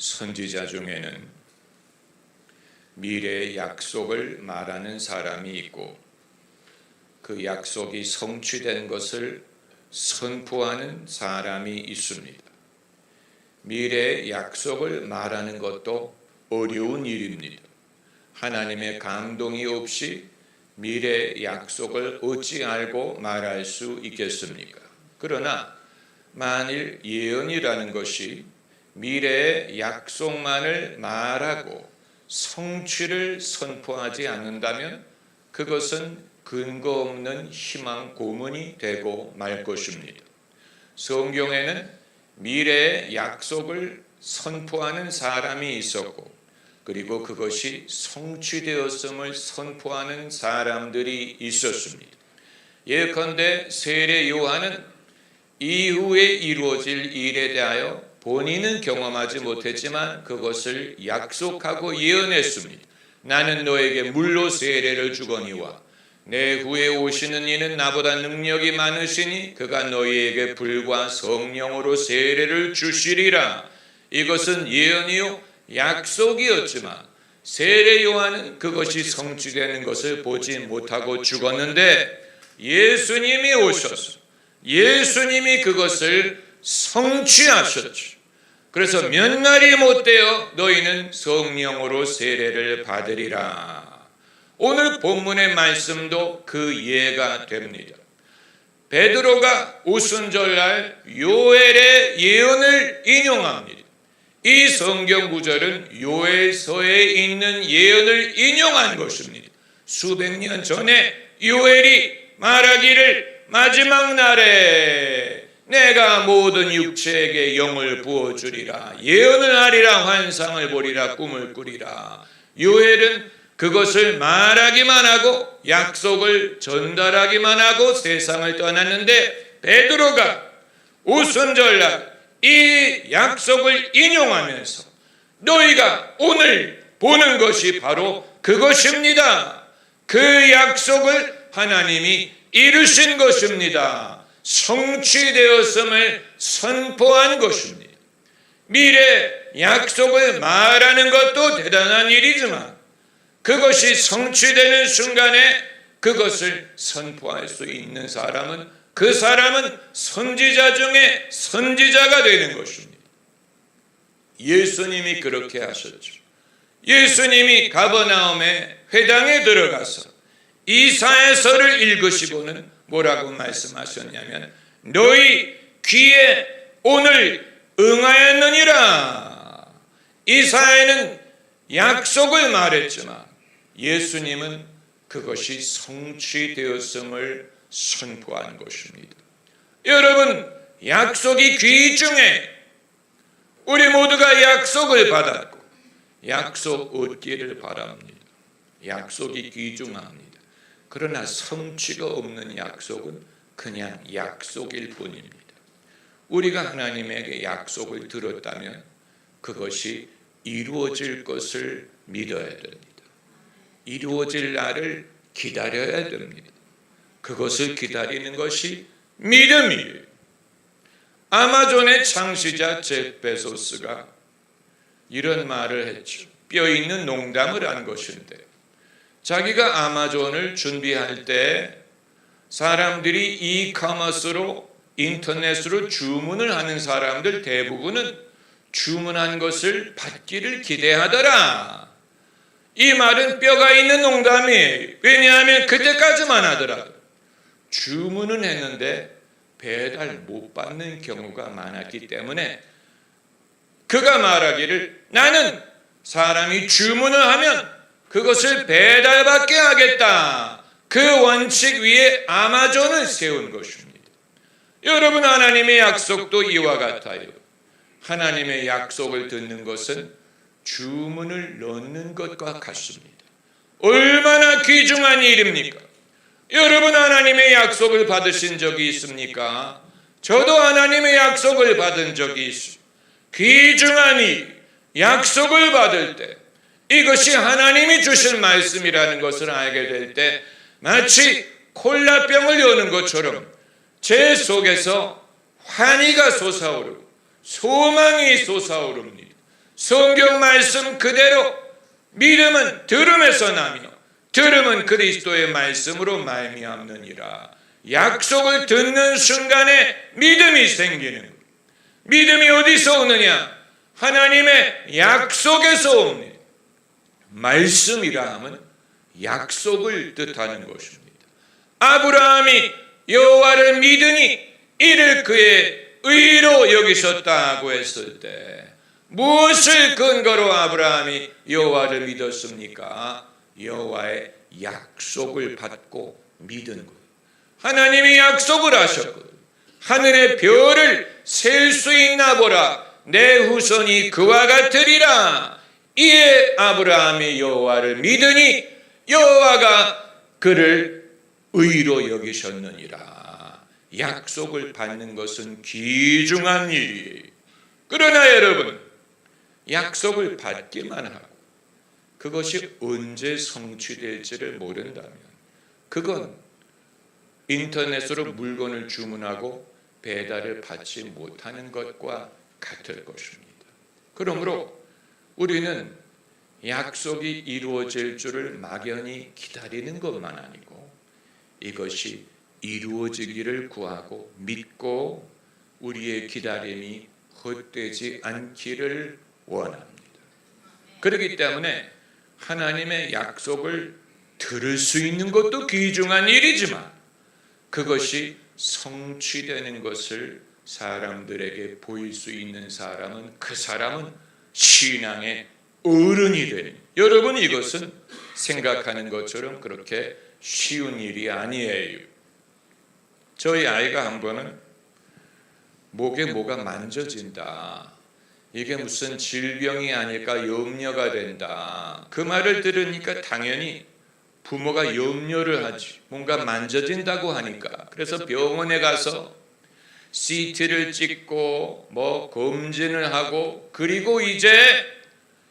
선지자 중에는 미래의 약속을 말하는 사람이 있고 그 약속이 성취된 것을 선포하는 사람이 있습니다. 미래의 약속을 말하는 것도 어려운 일입니다. 하나님의 감동이 없이 미래의 약속을 어찌 알고 말할 수 있겠습니까? 그러나 만일 예언이라는 것이 미래의 약속만을 말하고 성취를 선포하지 않는다면 그것은 근거 없는 희망 고문이 되고 말 것입니다. 성경에는 미래의 약속을 선포하는 사람이 있었고 그리고 그것이 성취되었음을 선포하는 사람들이 있었습니다. 예컨대 세례 요한은 이후에 이루어질 일에 대하여 본인은 경험하지 못했지만 그것을 약속하고 예언했습니다. 나는 너에게 물로 세례를 주거니와 내 후에 오시는 이는 나보다 능력이 많으시니 그가 너희에게 불과 성령으로 세례를 주시리라. 이것은 예언이요 약속이었지만 세례 요한은 그것이 성취되는 것을 보지 못하고 죽었는데 예수님이 오셔서 예수님이 그것을 성취하셨죠. 그래서 몇 날이 못되어 너희는 성령으로 세례를 받으리라. 오늘 본문의 말씀도 그 예가 됩니다. 베드로가 오순절날 요엘의 예언을 인용합니다. 이 성경 구절은 요엘서에 있는 예언을 인용한 것입니다. 수백 년 전에 요엘이 말하기를 마지막 날에 내가 모든 육체에게 영을 부어주리라. 예언을 하리라. 환상을 보리라. 꿈을 꾸리라. 요엘은 그것을 말하기만 하고 약속을 전달하기만 하고 세상을 떠났는데 베드로가 오순절날 이 약속을 인용하면서 너희가 오늘 보는 것이 바로 그것입니다. 그 약속을 하나님이 이루신 것입니다. 성취되었음을 선포한 것입니다. 미래 약속을 말하는 것도 대단한 일이지만 그것이 성취되는 순간에 그것을 선포할 수 있는 사람은 그 사람은 선지자 중에 선지자가 되는 것입니다. 예수님이 그렇게 하셨죠. 예수님이 가버나움의 회당에 들어가서 이사야서를 읽으시고는 뭐라고 말씀하셨냐면 너희 귀에 오늘 응하였느니라. 이사야는 약속을 말했지만 예수님은 그것이 성취되었음을 선포한 것입니다. 여러분, 약속이 귀중해. 우리 모두가 약속을 받았고 약속 얻기를 바랍니다. 약속이 귀중합니다. 그러나 성취가 없는 약속은 그냥 약속일 뿐입니다. 우리가 하나님에게 약속을 들었다면 그것이 이루어질 것을 믿어야 됩니다. 이루어질 날을 기다려야 됩니다. 그것을 기다리는 것이 믿음이에요. 아마존의 창시자 제프 베소스가 이런 말을 했죠. 뼈 있는 농담을 한 것인데 자기가 아마존을 준비할 때 사람들이 이커머스로 인터넷으로 주문을 하는 사람들 대부분은 주문한 것을 받기를 기대하더라. 이 말은 뼈가 있는 농담이에요. 왜냐하면 그때까지만 하더라도 주문은 했는데 배달 못 받는 경우가 많았기 때문에 그가 말하기를 나는 사람이 주문을 하면 그것을 배달받게 하겠다. 그 원칙 위에 아마존을 세운 것입니다. 여러분, 하나님의 약속도 이와 같아요. 하나님의 약속을 듣는 것은 주문을 넣는 것과 같습니다. 얼마나 귀중한 일입니까? 여러분, 하나님의 약속을 받으신 적이 있습니까? 저도 하나님의 약속을 받은 적이 있습니다. 귀중한 일, 약속을 받을 때 이것이 하나님이 주신 말씀이라는 것을 알게 될 때 마치 콜라병을 여는 것처럼 제 속에서 환희가 솟아오르고 소망이 솟아오릅니다. 성경 말씀 그대로 믿음은 들음에서 나며 들음은 그리스도의 말씀으로 말미암느니라. 약속을 듣는 순간에 믿음이 생기는 거예요. 믿음이 어디서 오느냐? 하나님의 약속에서 옵니다. 말씀이라 하면 약속을 뜻하는 것입니다. 아브라함이 여호와를 믿으니 이를 그의 의로 여기셨다고 했을 때 무엇을 근거로 아브라함이 여호와를 믿었습니까? 여호와의 약속을 받고 믿은 거예요. 하나님이 약속을 하셨거든. 하늘의 별을 셀 수 있나 보라. 내 후손이 그와 같으리라. 이에 아브라함이 여호와를 믿으니 여호와가 그를 의로 여기셨느니라. 약속을 받는 것은 귀중한 일이에요. 그러나 여러분, 약속을 받기만 하고 그것이 언제 성취될지를 모른다면 그건 인터넷으로 물건을 주문하고 배달을 받지 못하는 것과 같을 것입니다. 그러므로 우리는 약속이 이루어질 줄을 막연히 기다리는 것만 아니고 이것이 이루어지기를 구하고 믿고 우리의 기다림이 헛되지 않기를 원합니다. 그렇기 때문에 하나님의 약속을 들을 수 있는 것도 귀중한 일이지만 그것이 성취되는 것을 사람들에게 보일 수 있는 사람은 그 사람은 신앙의 어른이 되는, 여러분 이것은 생각하는 것처럼 그렇게 쉬운 일이 아니에요. 저희 아이가 한 번은 목에 뭐가 만져진다, 이게 무슨 질병이 아닐까 염려가 된다, 그 말을 들으니까 당연히 부모가 염려를 하지. 뭔가 만져진다고 하니까. 그래서 병원에 가서 CT를 찍고 뭐 검진을 하고 그리고 이제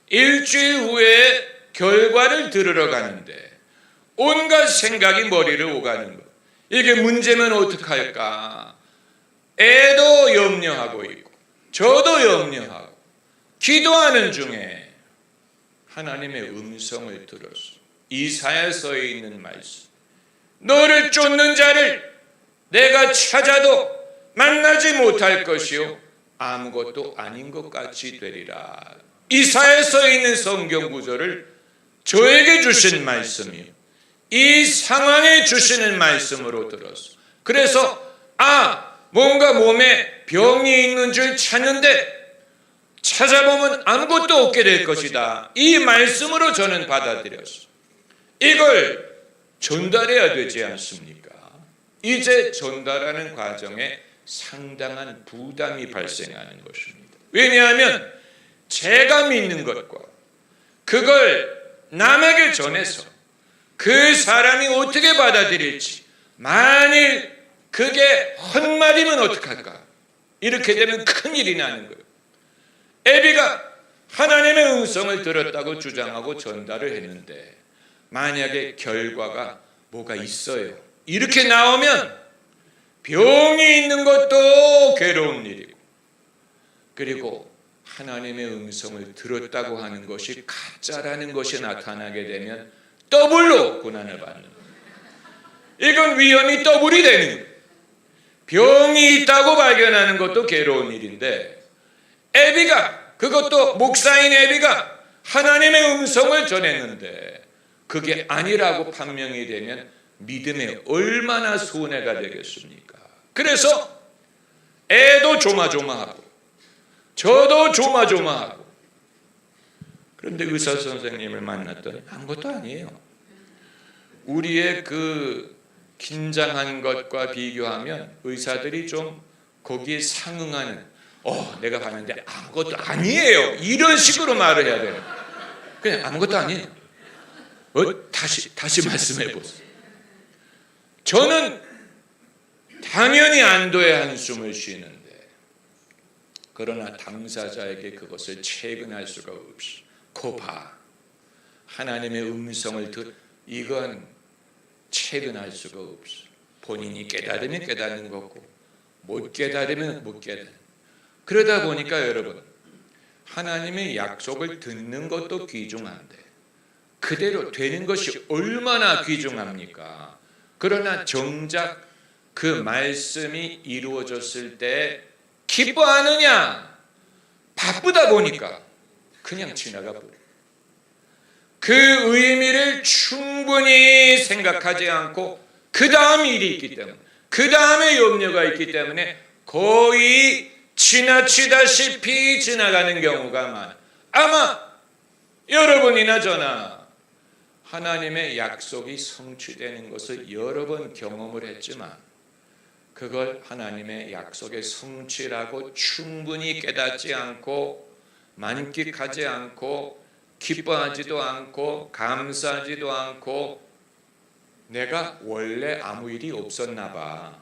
일주일 후에 결과를 들으러 가는데 온갖 생각이 머리를 오가는 거예요. 이게 문제면 어떡할까? 애도 염려하고 있고 저도 염려하고 기도하는 중에 하나님의 음성을 들었어. 이사야서에 있는 말씀, 너를 쫓는 자를 내가 찾아도 만나지 못할 것이요 아무것도 아닌 것 같이 되리라. 이사야서에 있는 성경 구절을 저에게 주신 말씀이요, 이 상황에 주시는 말씀으로 들었어. 그래서 뭔가 몸에 병이 있는 줄 찾는데 찾아보면 아무것도 없게 될 것이다. 이 말씀으로 저는 받아들였어. 이걸 전달해야 되지 않습니까? 이제 전달하는 과정에 상당한 부담이 발생하는 것입니다. 왜냐하면 제가 믿는 것과 그걸 남에게 전해서 그 사람이 어떻게 받아들일지, 만일 그게 헛말이면 어떡할까? 이렇게 되면 큰일이 나는 거예요. 애비가 하나님의 음성을 들었다고 주장하고 전달을 했는데 만약에 결과가 뭐가 있어요, 이렇게 나오면 병이 있는 것도 괴로운 일이고, 그리고 하나님의 음성을 들었다고 하는 것이 가짜라는 것이 나타나게 되면 더블로 고난을 받는 거예요. 이건 위험이 더블이 되는 거예요. 병이 있다고 발견하는 것도 괴로운 일인데 애비가, 그것도 목사인 애비가 하나님의 음성을 전했는데 그게 아니라고 판명이 되면 믿음에 얼마나 손해가 되겠습니까? 그래서 애도 조마조마하고 저도 조마조마하고, 그런데 의사 선생님을 만났더니 아무것도 아니에요. 우리의 그 긴장한 것과 비교하면 의사들이 좀 거기에 상응하는, 내가 봤는데 아무것도 아니에요, 이런 식으로 말을 해야 돼요. 그냥 아무것도 아니에요. 다시 말씀해 보세요. 저는 당연히 안도의 한숨을 쉬는데, 그러나 당사자에게 그것을 체근할 수가 없이, 봐, 하나님의 음성을 이건 체근할 수가 없어. 본인이 깨달으면 깨닫는 거고 못 깨달으면 못 깨닫는. 그러다 보니까 여러분, 하나님의 약속을 듣는 것도 귀중한데 그대로 되는 것이 얼마나 귀중합니까? 그러나 정작 그 말씀이 이루어졌을 때 기뻐하느냐? 바쁘다 보니까 그냥 지나가 버려. 그 의미를 충분히 생각하지 않고 그 다음 일이 있기 때문에, 그 다음에 염려가 있기 때문에 거의 지나치다시피 지나가는 경우가 많아요. 아마 여러분이나 저나 하나님의 약속이 성취되는 것을 여러 번 경험을 했지만 그걸 하나님의 약속의 성취라고 충분히 깨닫지 않고 만끽하지 않고 기뻐하지도 않고 감사하지도 않고 내가 원래 아무 일이 없었나 봐,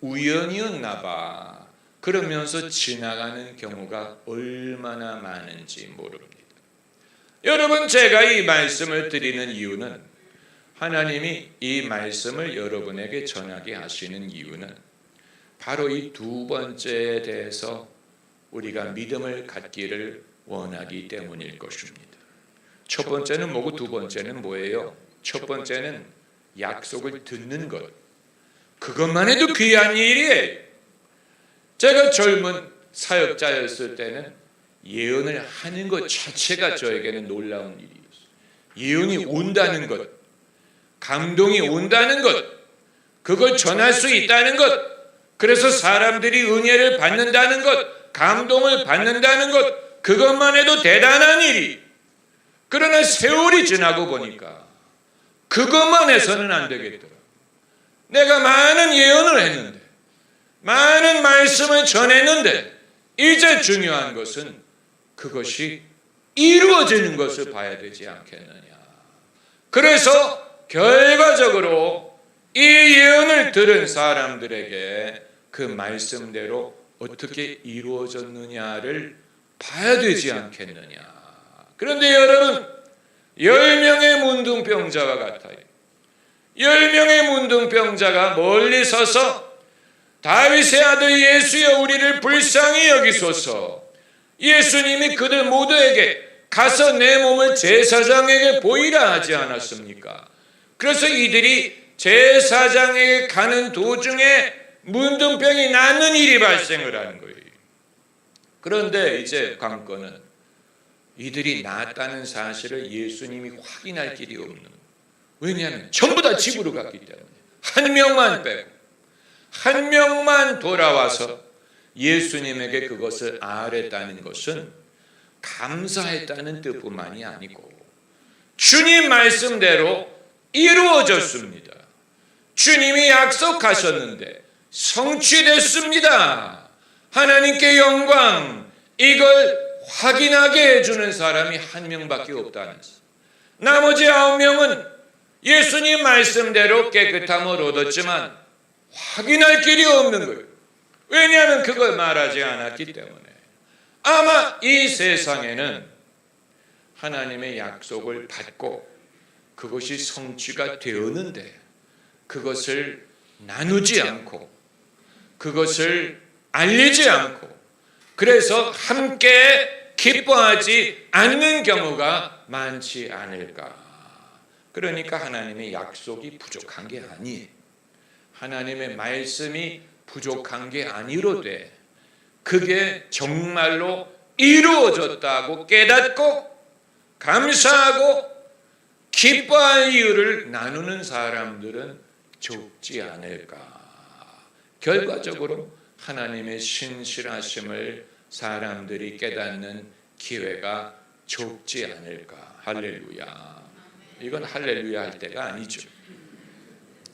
우연이었나 봐, 그러면서 지나가는 경우가 얼마나 많은지 모릅니다. 여러분, 제가 이 말씀을 드리는 이유는 하나님이 이 말씀을 여러분에게 전하게 하시는 이유는 바로 이 두 번째에 대해서 우리가 믿음을 갖기를 원하기 때문일 것입니다. 첫 번째는 뭐고 두 번째는 뭐예요? 첫 번째는 약속을 듣는 것. 그것만 해도 귀한 일이에요. 제가 젊은 사역자였을 때는 예언을 하는 것 자체가 저에게는 놀라운 일이었어요. 예언이 온다는 것, 감동이 온다는 것, 그걸 전할 수 있다는 것, 그래서 사람들이 은혜를 받는다는 것, 감동을 받는다는 것, 그것만 해도 대단한 일이. 그러나 세월이 지나고 보니까 그것만 해서는 안 되겠더라. 내가 많은 예언을 했는데, 많은 말씀을 전했는데 이제 중요한 것은 그것이 이루어지는 것을 봐야 되지 않겠느냐. 그래서 결과적으로 이 예언을 들은 사람들에게 그 말씀대로 어떻게 이루어졌느냐를 봐야 되지 않겠느냐. 그런데 여러분, 10명의 문둥병자와 같아요. 10명의 문둥병자가 멀리 서서 다윗의 아들 예수여 우리를 불쌍히 여기소서. 예수님이 그들 모두에게 가서 내 몸을 제사장에게 보이라 하지 않았습니까? 그래서 이들이 제사장에게 가는 도중에 문둥병이 낫는 일이 발생을 하는 거예요. 그런데 이제 관건은 이들이 낫다는 사실을 예수님이 확인할 길이 없는, 왜냐하면 전부 다 집으로 갔기 때문에 한 명만 빼고 한 명만 돌아와서 예수님에게 그것을 아뢰다는 것은 감사했다는 뜻뿐만이 아니고 주님 말씀대로 이루어졌습니다. 주님이 약속하셨는데 성취됐습니다. 하나님께 영광. 이걸 확인하게 해주는 사람이 한 명밖에 없다는 것. 나머지 9명은 예수님 말씀대로 깨끗함을 얻었지만 확인할 길이 없는 거예요. 왜냐하면 그걸 말하지 않았기 때문에. 아마 이 세상에는 하나님의 약속을 받고 그것이 성취가 되었는데 그것을 나누지 않고 그것을 알리지 않고 그래서 함께 기뻐하지 않는 경우가 많지 않을까. 그러니까 하나님의 약속이 부족한 게 아니에요. 하나님의 말씀이 부족한 게 아니로되 그게 정말로 이루어졌다고 깨닫고 감사하고 기뻐할 이유를 나누는 사람들은 적지 않을까. 결과적으로 하나님의 신실하심을 사람들이 깨닫는 기회가 적지 않을까. 할렐루야. 이건 할렐루야 할 때가 아니죠.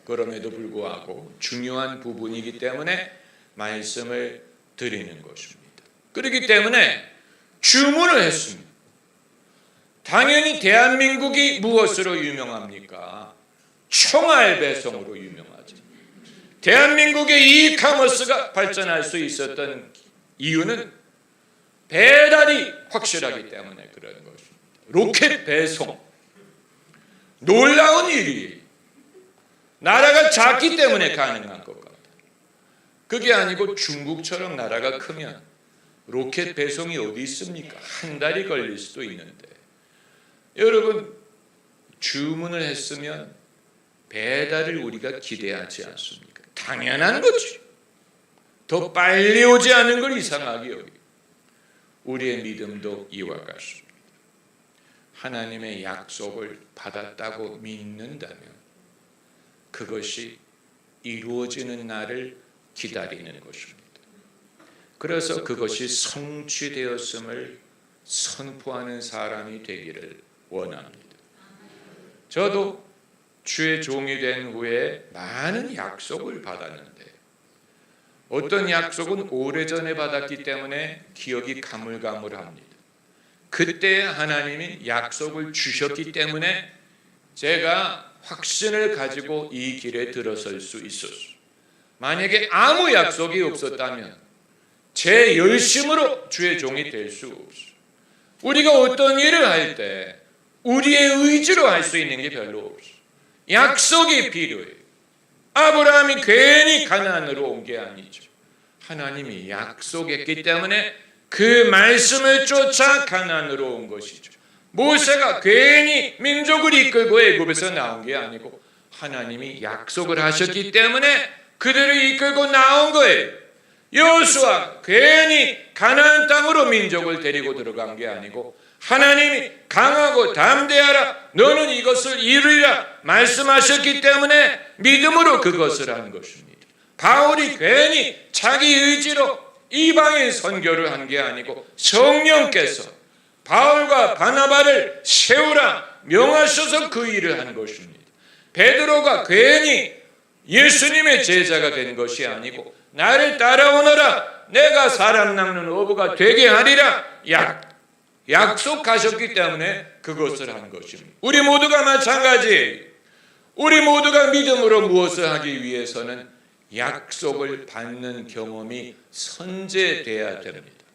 그럼에도 불구하고 중요한 부분이기 때문에 말씀을 드리는 것입니다. 그렇기 때문에 주문을 했습니다. 당연히 대한민국이 무엇으로 유명합니까? 총알 배송으로 유명하죠. 대한민국의 이카머스가 발전할 수 있었던 이유는 배달이 확실하기 때문에 그런 것입니다. 로켓 배송. 놀라운 일이에요. 나라가 작기 때문에 가능한 것 같아요. 그게 아니고 중국처럼 나라가 크면 로켓 배송이 어디 있습니까? 한 달이 걸릴 수도 있는데, 여러분 주문을 했으면 배달을 우리가 기대하지 않습니까? 당연한 거지. 더 빨리 오지 않은 걸 이상하게 여기고, 우리의 믿음도 이와 같습니다. 하나님의 약속을 받았다고 믿는다면 그것이 이루어지는 날을 기다리는 것입니다. 그래서 그것이 성취되었음을 선포하는 사람이 되기를 원합니다. 저도 주의 종이 된 후에 많은 약속을 받았는데, 어떤 약속은 오래전에 받았기 때문에 기억이 가물가물합니다. 그때 하나님이 약속을 주셨기 때문에 제가 확신을 가지고 이 길에 들어설 수 있었어요. 만약에 아무 약속이 없었다면 제 열심으로 주의 종이 될 수 없어요. 우리가 어떤 일을 할 때 우리의 의지로 할 수 있는 게 별로 없어요. 약속이 필요해요. 아브라함이 괜히 가나안으로 온 게 아니죠. 하나님이 약속했기 때문에 그 말씀을 쫓아 가나안으로 온 것이죠. 모세가 괜히 민족을 이끌고 애굽에서 나온 게 아니고 하나님이 약속을 하셨기 때문에 그들을 이끌고 나온 거예요. 여호수아 괜히 가나안 땅으로 민족을 데리고 들어간 게 아니고 하나님이 강하고 담대하라, 너는 이것을 이루리라 말씀하셨기 때문에 믿음으로 그것을 한 것입니다. 바울이 괜히 자기 의지로 이방인 선교를 한 게 아니고 성령께서 바울과 바나바를 세우라 명하셔서 그 일을 한 것입니다. 베드로가 괜히 예수님의 제자가 된 것이 아니고 나를 따라오너라 내가 사람 낚는 어부가 되게 하리라 약속하셨기 때문에 그것을 한 것입니다. 우리 모두가 마찬가지예요. 우리 모두가 믿음으로 무엇을 하기 위해서는 약속을 받는 경험이 선제돼야 됩니다.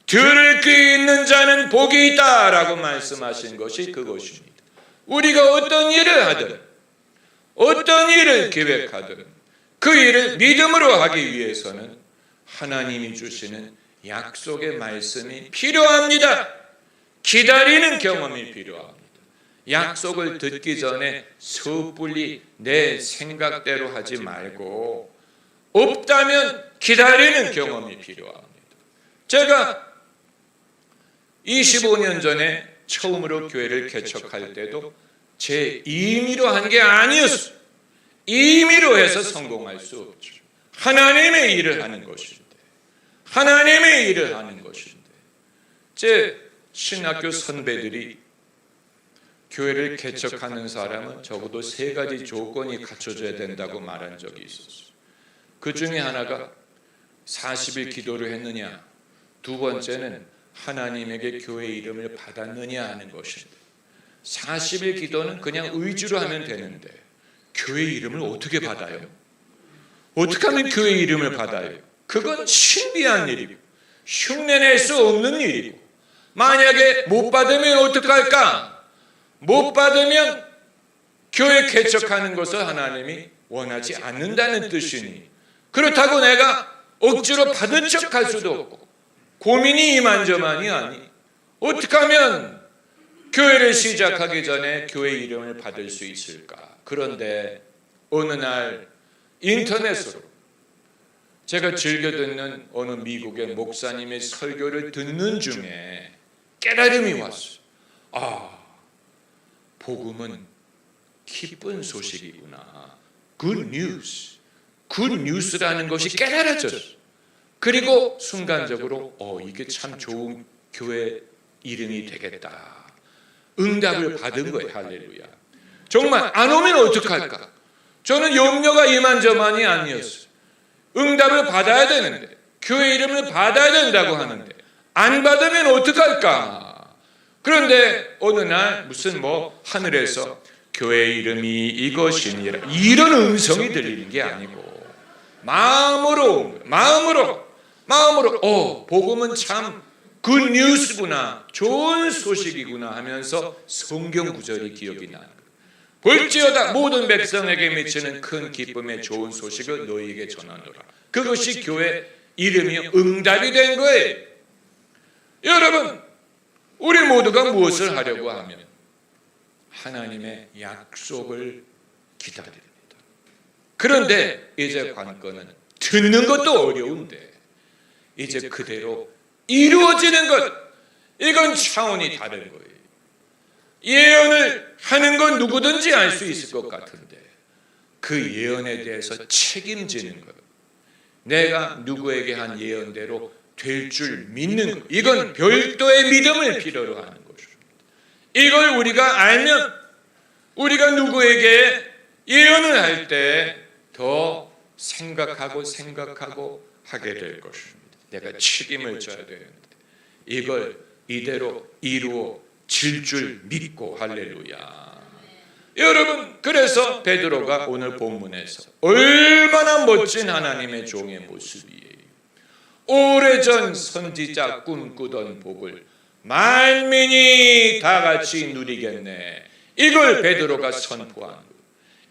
들을 귀 있는 자는 복이 있다라고 말씀하신 것이 그것입니다. 우리가 어떤 일을 하든 어떤 일을 계획하든 그 일을 믿음으로 하기 위해서는 하나님이 주시는 약속의 말씀이 필요합니다. 기다리는 경험이 필요합니다. 약속을 듣기 전에 섣불리 내 생각대로 하지 말고 없다면 기다리는 경험이 필요합니다. 제가 25년 전에 처음으로 교회를 개척할 때도 제 임의로 한 게 아니었어요. 임의로 해서 성공할 수 없죠. 하나님의 일을 하는 것인데, 하나님의 일을 하는 것인데, 제 신학교 선배들이 교회를 개척하는 사람은 적어도 3가지 조건이 갖춰져야 된다고 말한 적이 있었어요. 그 중에 하나가 40일 기도를 했느냐, 두 번째는 하나님에게 교회 이름을 받았느냐 하는 것인데, 40일 기도는 그냥 의지로 하면 되는데 교회 이름을 어떻게 받아요? 어떻게 하면 교회 이름을 받아요? 그건 신비한 일이고 흉내낼 수 없는 일이고, 만약에 못 받으면 어떡할까? 못 받으면 교회 개척하는 것을 하나님이 원하지 않는다는 뜻이니, 그렇다고 내가 억지로 받은 척할 수도 없고 고민이 이만저만이 아니, 어떻게 하면 교회를 시작하기 전에 교회 이름을 받을 수 있을까? 그런데 어느 날 인터넷으로 제가 즐겨 듣는 어느 미국의 목사님의 설교를 듣는 중에 깨달음이 왔어요. 아, 복음은 기쁜 소식이구나. Good news. Good news라는 것이 깨달아졌어요. 그리고 순간적으로 이게 참 좋은 교회 이름이 되겠다. 응답을 받은 거예요. 할렐루야. 정말 안 오면 어떡할까? 저는 염려가 이만저만이 아니었어요. 응답을 받아야 되는데, 교회 이름을 받아야 된다고 하는데 안 받으면 어떡할까? 그런데 어느 날 무슨 하늘에서 교회 이름이 이것이니라 이런 음성이 들리는 게 아니고 마음으로 복음은 참 굿뉴스구나, 좋은 소식이구나 하면서 성경 구절이 기억이 나는 거예요. 볼지어다 모든 백성에게 미치는 큰 기쁨의 좋은 소식을 너희에게 전하노라. 그것이 교회 이름이 응답이 된 거예요. 모두가 무엇을 하려고 하면 하나님의 약속을 기다립니다. 그런데 이제 관건은 듣는 것도 어려운데 이제 그대로 이루어지는 것, 이건 차원이 다른 거예요. 예언을 하는 건 누구든지 알 수 있을 것 같은데 그 예언에 대해서 책임지는 것, 내가 누구에게 한 예언대로 될 줄 믿는 것, 이건 별도의 믿음을 필요로 하는 것입니다. 이걸 우리가 알면 우리가 누구에게 예언을 할 때 더 생각하고 하게 될 것입니다. 내가 책임을 져야 되는데 이걸 이대로 이루어질 줄 믿고. 할렐루야. 여러분, 그래서 베드로가 오늘 본문에서 얼마나 멋진 하나님의 종의 모습이에요. 오래전 선지자 꿈꾸던 복을 만민이 다 같이 누리겠네. 이걸 베드로가 선포한 거예요.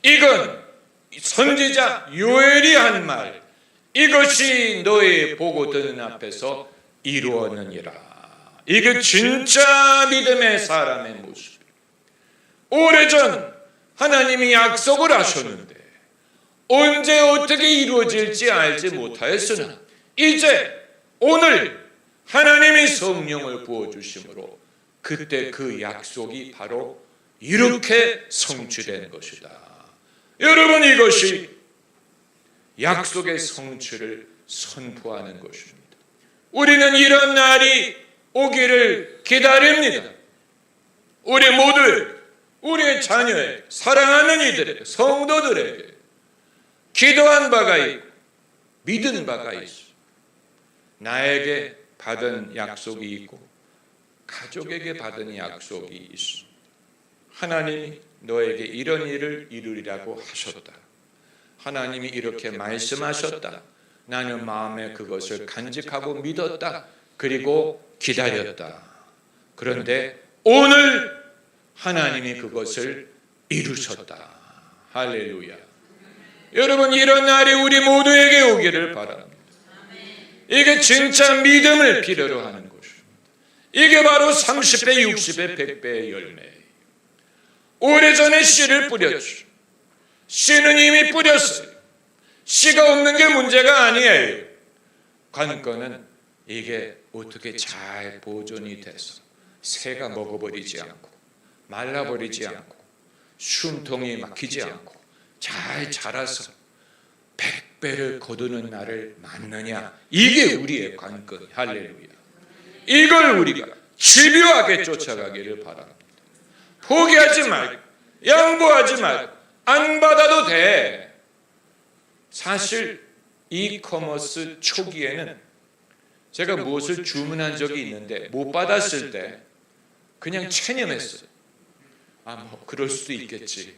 이건 선지자 요엘이 한 말, 이것이 너의 보고 듣는 앞에서 이루었느니라. 이게 진짜 믿음의 사람의 모습. 오래전 하나님이 약속을 하셨는데 언제 어떻게 이루어질지 알지 못하였으나 이제 오늘 하나님이 성령을 부어주심으로 그때 그 약속이 바로 이렇게 성취된 것이다. 여러분, 이것이 약속의 성취를 선포하는 것입니다. 우리는 이런 날이 오기를 기다립니다. 우리 모두, 우리의 자녀에게, 사랑하는 이들에게, 성도들에게 기도한 바가 있고 믿은 바가 있어. 나에게 받은 약속이 있고 가족에게 받은 약속이 있어. 하나님이 너에게 이런 일을 이루리라고 하셨다. 하나님이 이렇게 말씀하셨다. 나는 마음에 그것을 간직하고 믿었다. 그리고 기다렸다. 그런데 오늘 하나님이 그것을 이루셨다. 할렐루야. 여러분, 이런 날이 우리 모두에게 오기를 바랍니다. 이게 진짜 믿음을 필요로 하는 것입니다. 이게 바로 30배, 60배, 100배의 열매예요. 오래전에 씨를 뿌렸죠. 씨는 이미 뿌렸어요. 씨가 없는 게 문제가 아니에요. 관건은 이게 어떻게 잘 보존이 돼서 새가 먹어버리지 않고 말라버리지 않고 숨통이 막히지 않고 잘 자라서 100배를 거두는 날을 맞느냐. 이게 우리의 관건. 할렐루야. 이걸 우리가 집요하게 쫓아가기를 바랍니다. 포기하지 말고 양보하지 말고 안 받아도 돼. 사실 이커머스 초기에는 제가 무엇을 주문한 적이 있는데 못 받았을 때 그냥 체념했어요. 뭐 그럴 수도 있겠지.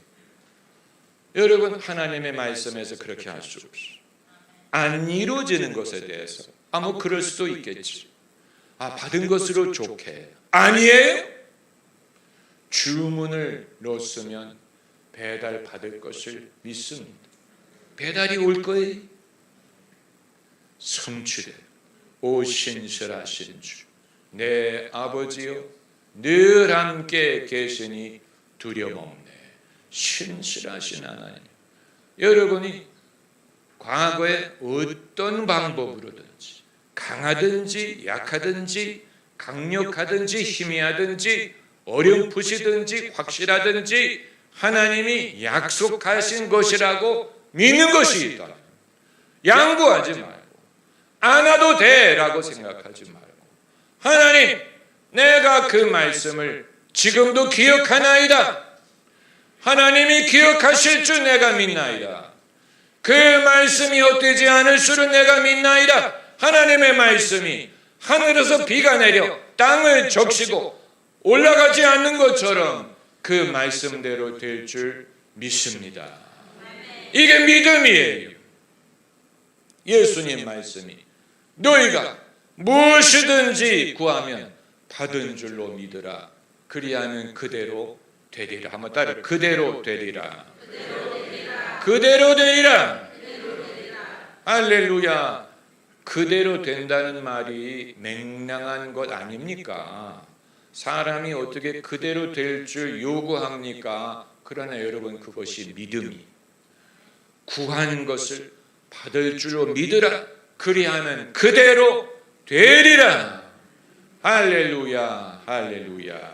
여러분, 하나님의 말씀에서 그렇게 할 수 없어요. 안 이루어지는 것에 대해서 뭐 그럴 수도 있겠지. 받은 것으로 좋게. 아니에요. 주문을 넣었으면 배달 받을 것을 믿습니다. 배달이 올 거예요. 성취돼. 오 신실하신 주, 내 아버지여, 늘 함께 계시니 두려움 없네. 신실하신 하나님. 여러분이 과거에 어떤 방법으로든지 강하든지 약하든지 강력하든지 희미하든지 어렴풋이든지 확실하든지 하나님이 약속하신 것이라고 믿는 것이 있다. 양보하지 말고 안 와도 돼라고 생각하지 말고 하나님, 내가 그 말씀을 지금도 기억하나이다. 하나님이 기억하실 줄 내가 믿나이다. 그 말씀이 헛되지 않을 줄은 내가 믿나이다. 하나님의 말씀이 하늘에서 비가 내려 땅을 적시고 올라가지 않는 것처럼 그 말씀대로 될 줄 믿습니다. 이게 믿음이에요. 예수님 말씀이 너희가 무엇이든지 구하면 받은 줄로 믿으라. 그리하면 그대로 되리라. 한번 따라. 그대로 되리라. 그대로 되리라. 할렐루야. 그대로 된다는 말이 맹랑한 것 아닙니까? 사람이 어떻게 그대로 될 줄 요구합니까? 그러나 여러분, 그것이 믿음이 구한 것을 받을 줄로 믿으라. 그리하면 그대로 되리라. 할렐루야, 할렐루야.